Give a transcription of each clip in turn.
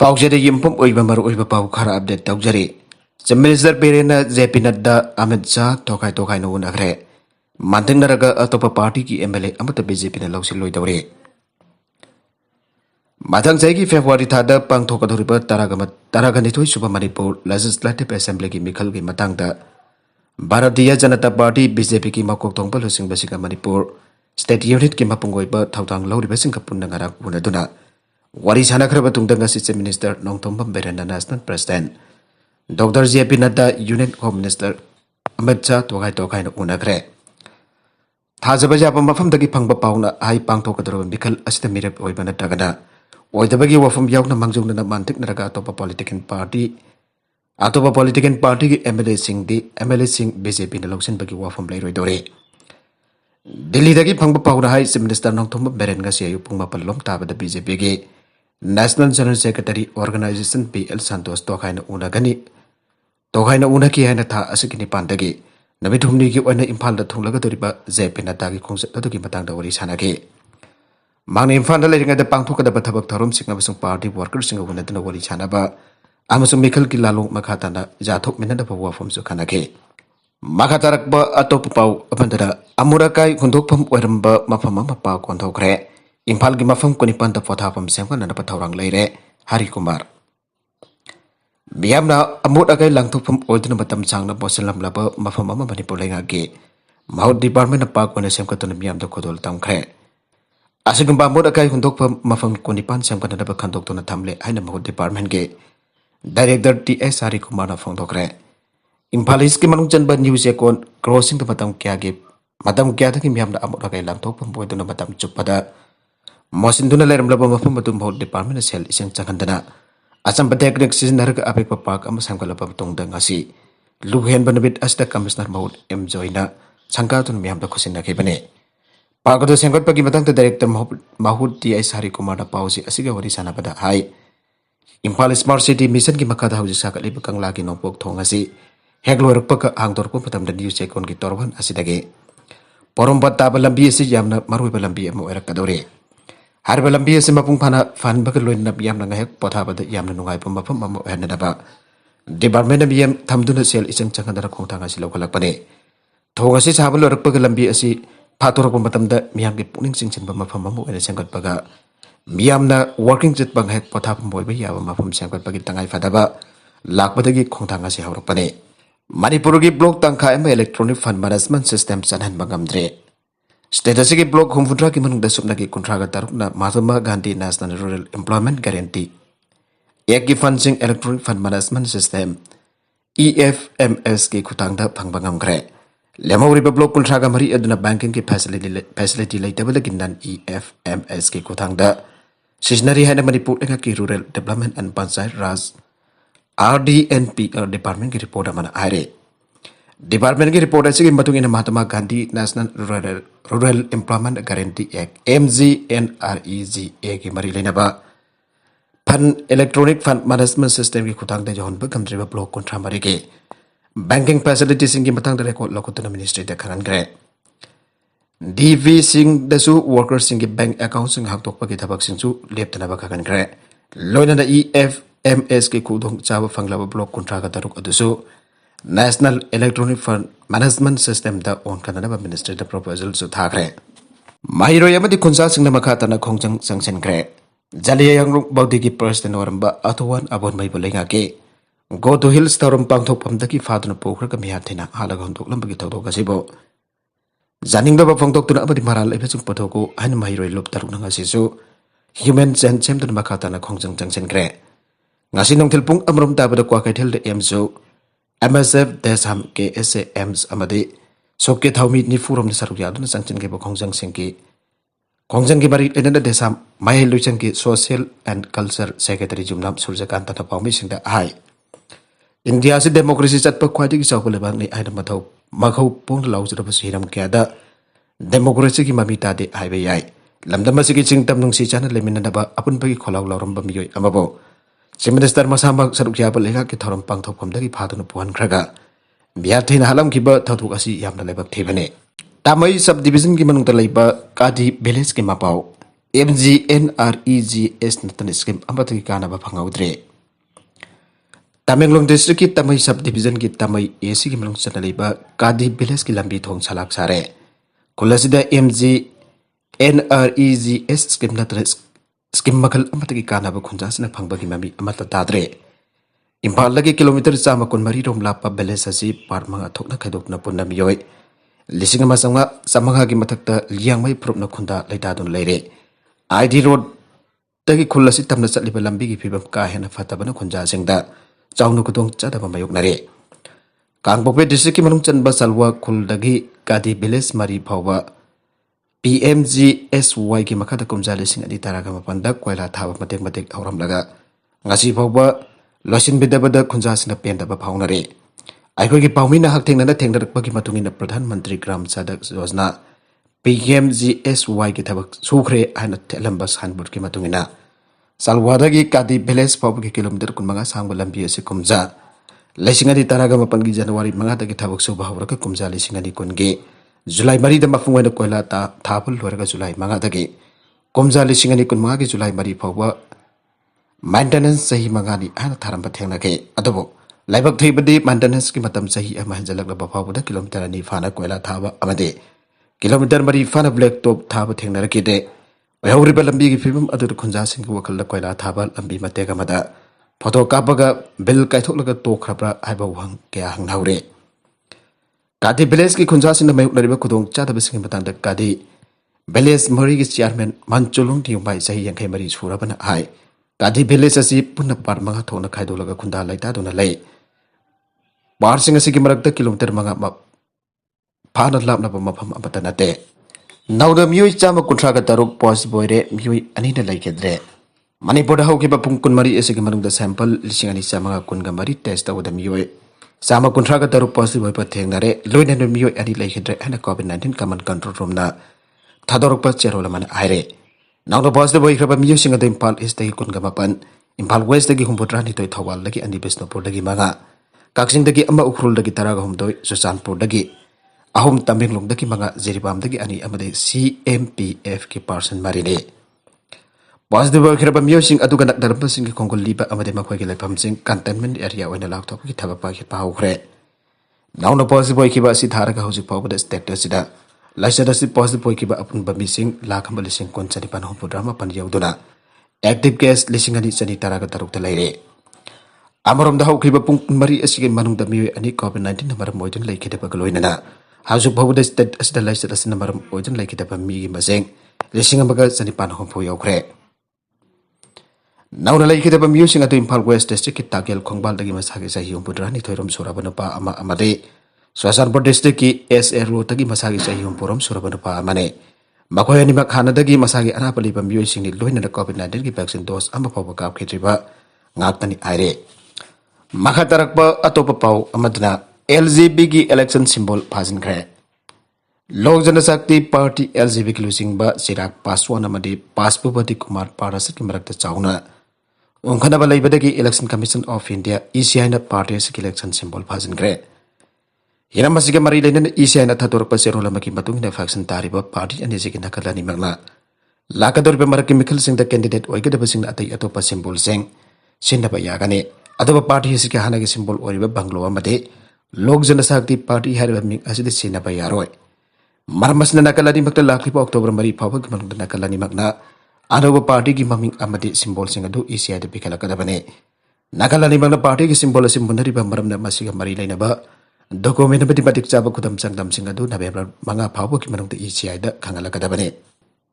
पाउजरे यम्पम ओइबा मर ओइबा पाउ खरा अपडेट तौजरे मिनिस्टर पेरेना जेपी नड्डा अमित शाह तोखाई तोखाई नो उनखरे मानथेंगनरगा अतोप पार्टी की एमएलए अमत बीजेपी ने लौसिलोइदौरे मथंग चैगी फेब्रुआरी थादा पांगथोकदोरिबा तरागनिथोई सुबा मणिपुर लेजिस्लेटिव असेंबली की मिखल की मतंगदा भारतीय जनता पार्टी बीजेपी की मकोक थोंगबा लुसिंगबसिगा मणिपुर स्टेट यूनिट की मपुंगोइबा थौतांग लौरिबसिंग पुन्ना ngara unaduna wari sanakraba tungdanga Chief Minister Nongthombam Berenda National President Dr. JP Nadda Union Home Minister Amit Shah tokai tokai na unakre thajaba japa mafamdagi phangba pauna hai pangthokadro mikhal asida mirep oibana tagana oidabagi wafam yaukna mangjungna mantik naraga atopa political party ki MLA sing BJP na loksin bagi wafam lairoi dore Delhi dagi phangba pauna hai Chief Minister Nongthombam Berenda siayu pungma palom tabada BJP ge National General Secretary Organization PL Santos tokaina una ki haina tha asikini pandagi namithumni ki oina imphal da thunglaga doriba JP Nadda ki khongsa adugi matang da wari sanage mangni imphal da leringa da pangthoka da bathabak tharum sikna basung party workers singa una da wari sanaba amasung mikhal ki lalong makhata na jathok minna da bawa fom su khanage makatarak ba atop pau abandara amurakai khundokpham oiramba mafama mapa konthokre Imphal ki mafam kunipan da pothapam semkan na pathaurang leire Hari Kumar Biamna amut agai langthupam oidna matam changna boselam laba mafam ama Manipur lenga ge Maut Department na pak wana semkatuna miam da kodol tamkre Asigamba amut agai hundokpam mafam kunipan semkan na bakhandok tuna thamle haina Maut Department ge Director TS Hari Kumar na phongdokre Imphal is ki manung chanba news ekon crossing da matam kya ge matam kya da ki miam da amut agai langthupam oidna matam chupada Mosinduna leram laba mafam matum Maut Department sel isang chakandana Asam technique sizinarga apik papak ama samkala pamtong ngasi Luhen banabit asda Commissioner Maut M Joina sangkatun miam da khusina kebane Pagado sengkot pagi matang ta Director Mahud TS Hari Kumar da pausi asiga wari sana pada hai Imphal Smart City Mission ki makada hauji sakali bakang lagi nopok thongasi heglor paka hangtor ko patam da news ekon ki torwan asidage Porompat taba lambi asi yamna marui balambi amo era kadore Harba lambi asi mapung phana fan bakal loin na yam na ngahek pothabada yamna nungai pum mafam amo hena daba Department na biyam thamduna sel isang changandara khongthanga si lokalakpane thongasi sabalo rakpaga lambi asi phatorok matamda miyam ki puning singchinba mafam amo ena sengkatpaga miyamna working jet banghek pothapam boiba yaba mafam sengkatpagi tangai fadaba lakpadagi khongthanga si hawrakpane Manipur ki block tangkha ema electronic fund management system sanhan bangamdre Status ki block humfudra ki manung dasuk nagi kontraga taruk na Mahatma Gandhi National Rural Employment Guarantee. Ek ki funding electronic fund management system EFMS ki kutangda pangbangam kre. Lemawri ba block kontraga mari aduna banking ki facility laitable kindan EFMS ki kutangda. Sisnari hana Manipur nga ki Rural Development and Panchayat Raj RDNPR Department ki report amana aire. Department की report ऐसी कि मतुंगी ने Mahatma Gandhi national rural employment guarantee act MGNREGA की मरी लेना बा fund electronic fund management system की खुदांग दे जोहन पर कमरे में ब्लॉक कंट्रा मरी के बैंकिंग फैसिलिटी सिंह की मतंग दे को लोकतन मिनिस्ट्री दे खनन करे DV सिंह दसु वर्कर सिंह की बैंक अकाउंट सिंह हक तोक की थबक सिंह सु लेप्तना बा खनन करे लोइना EFMS की खुदों चाव फंगला ब्लॉक कंट्रा का तरुक अदसु National Electronic Fund Management System da on kanana ministry the proposal su thakre mahiro yamadi khunsa singna makata na khongjang sanction kre jaliya yang baudi ki president oramba atwan abon mai bolenga ke go to hills torum pangthok pamda ki fatuna pokhra ka miha thina halaga hontok lamba ki thok asibo janing da ba phangtok tuna abadi maral ibe chung pathoko han mahiro lop taruk na ngasi su human chem tun makata na khongjang sanction kre ngasi nong thilpung amrom ta bada kwa kai thel de emzo MSF Desam KSAMs amadi soke thawmi ni furom ni saruk ya dun sangchen ke khongjang ki bari enana Desam mai luchang ki social and culture secretary jumlam surjakant ta pawmi singda hai India se democracy chat pa khwadi ki chawle bang ni aida mathau makhau pung laujra ba siram kya da democracy ki mamita de hai be yai lamdam si ki chingtam nung si chana lemina da ba apun pa ki kholaw lawram ba miyoi amabo Chief Minister Masama saruk yaba lega ki thoram pangthokpam dagi phaduna puhan khraga biarthin halam ki ba thawthuk asi yamna lebak thebane tamai sub division ki manung ta leiba kadi village ki mapau MGNREGS नतन scheme अमतगी कानबा फंगौद्रे Tamenglong district की तमई sub division की तमई AC की मनुंग चनलेबा कादी village की लंबी थोंग सलाक सारे खुलसिदा MGNREGS स्कीम नतन स्कीम मखल अमतगी कानबा खुंजासना फंगबगी ममी अमत ताद्रे इम्फाल लगी किलोमीटर चामा कुनमरी रोम लापा विलेज असी पार्ट मंगा थोकना खैदोकना पुन्ना मियोय लिसिंग अमा समंगा की मथक्ता लियांगमई फुरुपना खुंदा लैतादुन लेरे आईडी रोड तगी खुलसी तमना चलिबा लंबी की फिबम का हेना फतबना खुंजा सिंगदा चाउनु कुदोंग चादबा मायोकनरे कांगपोपे डिस्ट्रिक्ट की मनुंग चनबा सलवा खुलदगी कादी विलेज मरी फावबा PMGSY की मखादा कुमजा लिसिंग अदि तारागा मपंदा कोयला थाबा मतेक मतेक हौरमलगा ngasi फावबा लोसिन बिदबदा खुंजासिना पेंदबा फावनरे आइखोगी पाउमिना हकथेंगना थेंगदरकपगी मतुंगिना प्रधानमंत्री ग्राम सड़क योजना PMGSY की थबक सुखरे हाना थेलंबा सानबुट की मतुंगिना सालवादगी कादी विलेज फावबगी किलोमीटर कुनमंगा सांगबा लंबी असे कुमजा लैसिंगदी तारागा मपनगी जनवरी मंगादगी थबक सुबा हौरका कुमजा लिसिंगदी कुनगे जुलाई मरी द मफुंगना कोयला थाबल लोरगा जुलाई मंगादगी कुमजा लिसिंगदी कुनमंगा की जुलाई मरी फावबा मेंटेनेंस सही मंगानी हाना थारंबा थेंगनाके अदबो लाइबक थैबदी मेंटेनेंस की मतम सही अमा हंजलक फावबदा किलोमीटर अनि फाना कोयला थाबा अमदे किलोमीटर मरी फाना ब्लैक टॉप थाबा थेंगनरकेदे वहौरिबा लंबी की फिल्म अदुद खुंजासिंग वखल कोयला थाबा लंबी मतेग अमदा फोटो कापगा बिल काइथोलगा तोखरब्रा हाइबा वहंग कया हंगनाउरे कादी विलेज की खुंजासिंग मायुकनरिबा खुदोंग चादबसिंग मतंग कादी विलेज मरी की चेयरमैन मनचोलुंग दियुबाई सही यंखै मरी सुरबना हाय कादी विलेज असी पुनः पार मंगा थोना खाइदोलगा खुंदा लैतादुना लै पारसिंग असी की मरकता किलोमीटर मंगा फाना लापनबा मफम अमता नते नौदा मियोई चामा कुंथ्रागा तरुक पोस्ट बोयरे मियोई अनिना लैखेद्रे मणिपुर हौकिबा पुंग कुनमरी एसिगी मनुंगदा सैंपल लिसिंग अनि चामा कुनगा मरी टेस्ट तौदा मियोई चामा कुंथ्रागा तरुक पोस्ट बोयपा थेंगनारे लोइनन मियोई अनि लैखेद्रे हना कोविड-19 कमन कंट्रोल रूमना थादोरकपा चेरोला मन आइरे नौदा पोस्ट बोयख्रबा मियोई अद इम्फाल ईस्ट दगी कुनगा मपन इम्फाल वेस्ट दगी हुंबुत्रा नितोय थौवाल दगी अनि बिष्णुपुर दगी मंगा काक्सिंग दगी अमा उखरुल दगी तरागा हुमदोय सुचानपुर दगी अहोम तमेंगलोंग दगी मंगा जेरिबाम दगी अनि अमदे CMPF की पर्सन मारिने पॉजिटिव खरब मियोसिंग अदुगा नकदरबसिंग खोंगुल लीबा अमदे मखोय के लेफमसिंग कंटेनमेंट एरिया ओइना लाक्थोपगी थबक पाखि पाहुखरे नाउना पॉजिटिव होइखिबा असि थारगा हौजि फावबदा स्टेटस सिदा लाइसदसि पॉजिटिव होइखिबा अपुनबा मिसिंग लाखम लिसिंग कोनचनि पन हुपुद्रामा पन यौदुना एक्टिव केस लिसिंग अनि चनि तारागा तरुकता लैरे अमरोमदा हौखिबा पुंग मरी असिगे मनुंगदा मियोय अनि कोविड-19 मरम मोइदन लैखिदबा लोइनना हाजु फावबदा स्टेट असिदा लाइसदसि मरम मोइदन लैखिदबा मिगी मसेंग लिसिंग अमगा चनि पन हुपु यौखरे नौना लैखिदबा मियोसिंग अदु इम्फाल वेस्ट डिस्ट्रिक्ट की ताकेल खोंगबालदगी मसागे चाहि हुपुद्रानि थोइरम सुरबा नुपा अमा अमदे सोसानपुर डिस्ट्रिक्ट की SA रोडगी मसागे चाहि हुपुरम सुरबा नुपा अमने मखोय अनिमा खानादगी मसागे अनापा लिबा मियोसिंगनि लोइनना कोविड-19 की वैक्सीन डोज अमा फावबा कापखिद्रिबा ngaktani आइरे मखा तरकपा अतोपा पाउ अमदना LGB की इलेक्शन सिंबल फाजिनख्रे लोक जनशक्ति पार्टी LGB की लुसिंगबा चिराग पासवान अमदि पासपुपति कुमार पारसत की मरकता चाउना उनखनबा लैबदगी election commission of India ECI ना पार्टी की इलेक्शन सिंबल फाजिनख्रे हिरमसिगे मरी लेनन ECI ना थतोरपा सेरोलमकी मतुंगिना फैक्शन तारिबा पार्टी अनिसिगी नकलानि मगना लाकदोरबे मरकि मिखल सिंह द कैंडिडेट ओइगदबसिंग अतै अतोपा सिंबल सिंग सिन्नबा यागने अदोबा पार्टी असिगे हानागे सिंबल ओरिबा बंगलो अमदे लोक जनशक्ति पार्टी हारिबा मिंग असिदे सिन्नबा यारोय मरमसना नकलानि मक्ता लाखलिबा अक्टोबर मरी फावबा की मनुंगदा नकलानि मगना अदोबा पार्टी की ममिंग अमदे सिंबल सिंग अदु ECI द पिखलकदबने नकलानि मगना पार्टी की सिंबल असि मुनरिबा मरमना मसिगा मरी लेनबा डॉक्यूमेंट बदि मतिक चाबा खुदम चंगदम सिंग अदु नवेम्बर मंगा फावबा की मनुंगदा ECI द खंगलकदबने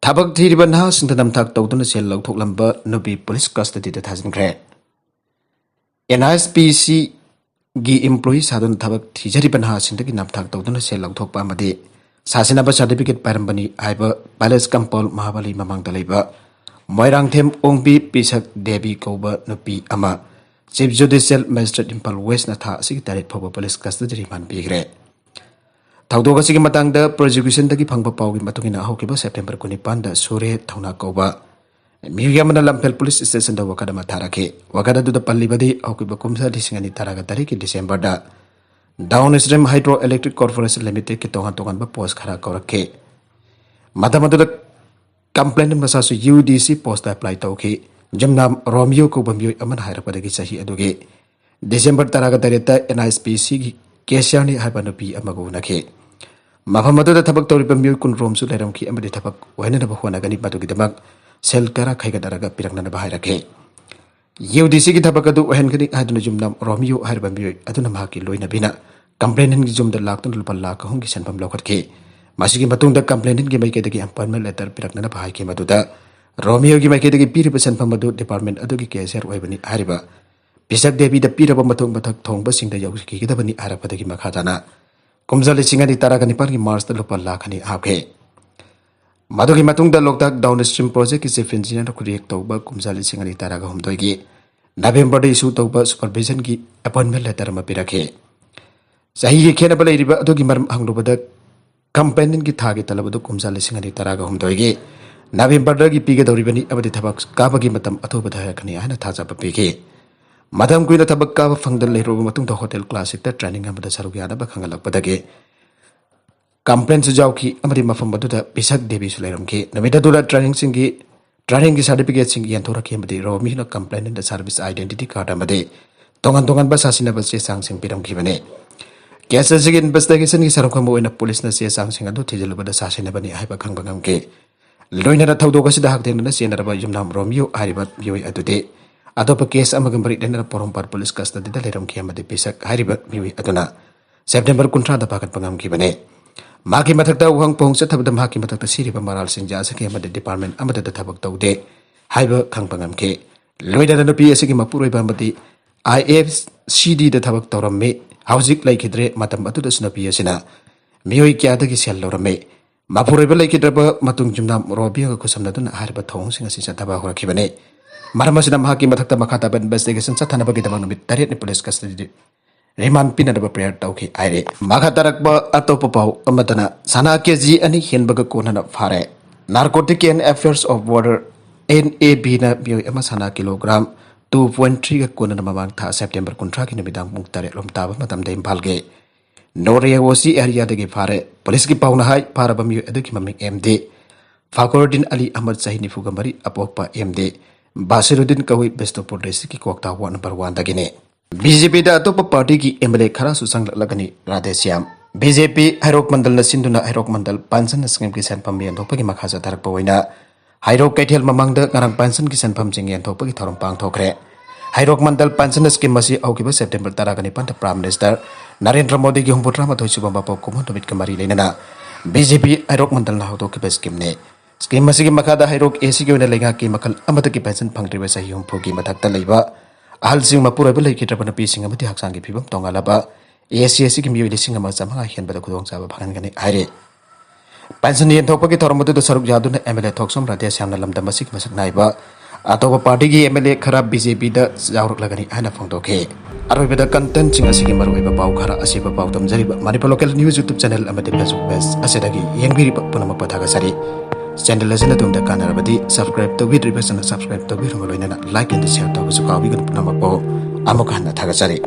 थबक थीरिबा नहा सिंग नमथाक तौदुना सेल लौथोकलंबा नुबी पुलिस कस्टडी द थाजिनख्रे NISPC की एम्प्लॉई साधन थबक थीजरिबा नहा सिंग की नमथाक तौदुना सेल लौथोकपा अमदे सासिनाबा सर्टिफिकेट पारंबनी हाइबा पैलेस कंपल महाबली ममांगदा लैबा मोइरांगथेम ओंबी पिसक देवी कौबा नुपी अमा chief judicial magistrate Imphal west ना था असिगी तारिख फावबा पुलिस कस्टडी रिमांड पिग्रे थौदोक असिगी मतंगदा प्रोसिक्यूशन दगी फंगबा पावगी मतुगिना हौकिबा सेप्टेम्बर 19 दा सूर्य थौना कौबा मियुयामना लंपेल पुलिस स्टेशन दा वकादमा थाराखे वकादा दुदा पल्लीबदी हौकिबा कुमसा दिसिंगनी तारागा तारिख डिसेंबर दा down stream hydro electric corporation limited की तोहान तोहान पोस्ट खरा कौरखे कंप्लेन मसासु UDC पोस्ट अप्लाई तौखी जुमनाम रोमियो को बमियो अमन हायरपदगी सही अदुगे दिसंबर 13 NISPC की केसियर ने हायबा नुपी अमगु नखे मफम अदुदा थबक तौरिबा मियो कुनरोमसु लेरमखी अमदि थबक वहननबा होनागनी मदुगिदमक सेल करा खैगदरगा पिरकननबा हायरखे UDC की थबक अदु वहनगनी हायदुना जुमनाम रोमियो हायरबा मियो अदुना माकी लोइनबिना कंप्लेन की जुमदा लाखतुन लुपा लाख अहुम की सेनफम लौखटखे मासिकी मतुंग द कंप्लेन की माइकेदगी अपॉइंटमेंट लेटर पिरकनना भाइके मदुदा रोमियो की माइकेदगी पीरिबा सेनफम मदु डिपार्टमेंट अदुगी केसियर ओइबनी हारिबा पिसक देवी द पीरबा मतुंग मथक थोंगबा सिंगदा यौसिकी गदबनी आरपदगी मखादाना कुमजा लिसिंग अनि तारागा निपाल की मार्च द लुपा लाख अनि हाखे मदुगी मतुंग द लोकताक डाउन स्ट्रीम प्रोजेक्ट की चीफ इंजीनियर को रिएक्ट तौबा कुमजा लिसिंग अनि तारागा हमदोगी नवंबर द इशू तौबा सुपरविजन की अपॉइंटमेंट लेटर म पिरखे सही ये खेनबा लेरिबा अदुगी मरम हंगलुबदा कंप्लेन की थागे तलबदु कुमजा लिसिंग अनि तारागा हमदोगी नवंबर की पीगदौरिबनी अबदि थबक काबगी मतम अथोबदा हकनी हाना थाजाबा पिगे मदम कुइना थबक काबा फंगदल लेरोबा मतुंग द होटल क्लासिक द ट्रेनिंग अमदा सरुग यादबा खंगलकपदगे कंप्लेन सुजाउकी अमदि मफम मदुदा पिसक देवी सुलेरमके नमिददुला ट्रेनिंग की सर्टिफिकेट सिंग यंथोरके अमदि रोमिनो कंप्लेन द सर्विस आइडेंटिटी कार्ड अमदि तोंगन तोंगन बसासिना बसे सांग सिंग पिरमखिबने केस असिगी इन्वेस्टिगेशन की सरखम ओइना पुलिस न से सांग सिंग अदु थिजलबदा सासिनबनी हाइबा खंगबंगमके लोइनरा थौदोगसिदा हकदेंगना सेनरबा जुमनाम रोमियो हारिबा मियोय अदुदे अतोप केस अमगंबरी देनरा पोरमपार पुलिस कस्टडीदा लेरमखि अमदि पिसक हारिबा मियोय अदुना सेप्टेम्बर 19 दा पाकत पंगमखिबने माकी मथकता उहंग पोंग चथबदा माकी मथकता सिरिबा मराल सिंजा सके अमदि डिपार्टमेंट अमददा थबक तौदे हाइबा खंगपंगमखे लोइनरा नुपी असिगी मपुरोइबा अमदि IFCD दा थबक तौरमे हाउजिक लाइखिद्रे मतम अतुदा सुनपी असिना मियोय क्यादगी सेल लौरमे मापुरोइबा लाइखिद्रबा मतुंग जुमनाम रोबियो खुसमनदुना हारिबा थौंसिंग असि चथबा होरखिबने मरमसिना महाकी मथकता मखाताब इन्वेस्टिगेशन चथनबगिदमक नुमित 8 नि पुलिस कस्टडी रिमांड पिनदबा प्रेयर तौखि आइरे मखातारकब अतोप पाउ अमदना सना केजी अनि हेनबग कोनना फारे narcotic and affairs of border NAB ना मियोय अमा सना किलोग्राम 2.3 का कोनना ममांग था सेप्टेम्बर 19 की नमिदांग मुंग तारे लोम ताबा मतम दे इम्फालगे नोरेवोसी एरिया दगे फारे पुलिस की पाउना हाई फारबा मियोय अदुकी ममिंग MD फाकोरुद्दीन अली अहमद सही निफुगमरी अपोकपा MD बासिरुद्दीन कवि बेस्तोपुर डिस्ट्रिक्ट की कोकता वार्ड नंबर 1 दगिने BJP दा अतोप पार्टी की MLA खरा सुसंग लगनी राधेश्याम BJP हैरोक मंडल न सिंधुना हैरोक मंडल पेंशन स्कीम की सेनफम यंथोपगी मखाजा धरप ओइना हैरोक कैथेल ममंग द ngarang पेंशन की सेनफम जिंग यंथोपगी थोरम पांगथोखरे हैरोक मंडल पेंशन स्कीम मसी औकिबा सेप्टेम्बर 19 ता प्राइम मिनिस्टर नरेंद्र मोदी की हुंपुत्रा मथोय सुबा बापो कुमन तमित कमरी लेना BJP हैरोक मंडल ना होदोकिबा स्कीम ने स्कीम मसी की मखादा हैरोक AC की ओइना लेगा की मखल अमद की पेंशन फंगद्रिबा सही हुंफुगी मथकता लेबा अहलसिंग मपुरैबा लेखिद्रबा नपीसिंग अमदि हक्सांगी फिबम तोंगालाबा ACC की मियोय लिसिंग अमा चमंगा हेनबदा खुदोंग चाबा फंगनगने आइरे पेंशन यंथोपगी थोरमदु सरुक यादुना MLA थोक्सम राधेश्यामना लमदम मसिक मसक नाइबा अतोप पार्टी की MLA खरा BJP दा जावरक लगनी आना फोंदोखे अरोइबदा कंटेंट सिंग असिगी मरुइबा पाउ खरा असिबा पाउ तमजरिबा Manipur local news YouTube channel अमदि फेसबुक पेज असेदगी येंगबिरिबा पुनम पथागसरी चैनल असिना तुमदा कानरबदी सब्सक्राइब तौबिद्रिबा सब्सक्राइब तौबिरंग लोइनना लाइक एंड शेयर तौबसु काबिगन पुनमपो अमुक हन्ना थागसरी।